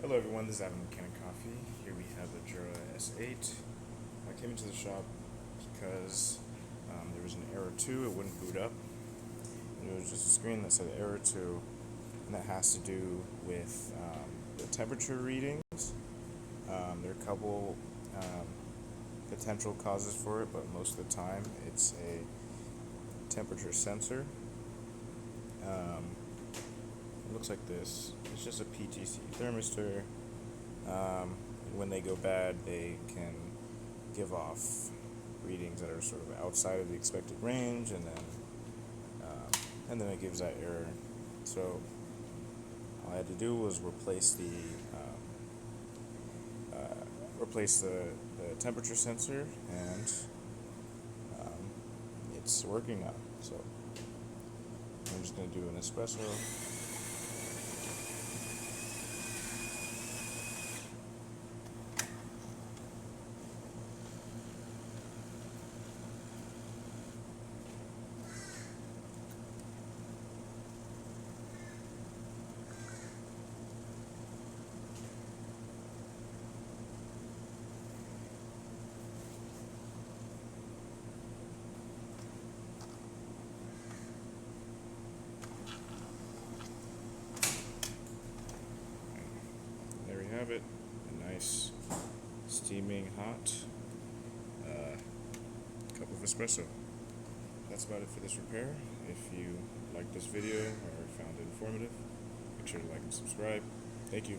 Hello everyone, this is Adam with Kanen Coffee. Here we have a Jura S8. I came into the shop because there was an error 2, it wouldn't boot up. And it was just a screen that said error 2, and that has to do with the temperature readings. There are a couple potential causes for it, but most of the time it's a temperature sensor. It looks like this. It's just a PTC thermistor. When they go bad, they can give off readings that are sort of outside of the expected range, and then it gives that error. So all I had to do was replace the temperature sensor, and it's working now. So I'm just going to do an espresso. There we have it, a nice steaming hot cup of espresso. That's about it for this repair. If you liked this video or found it informative, make sure to like and subscribe. Thank you.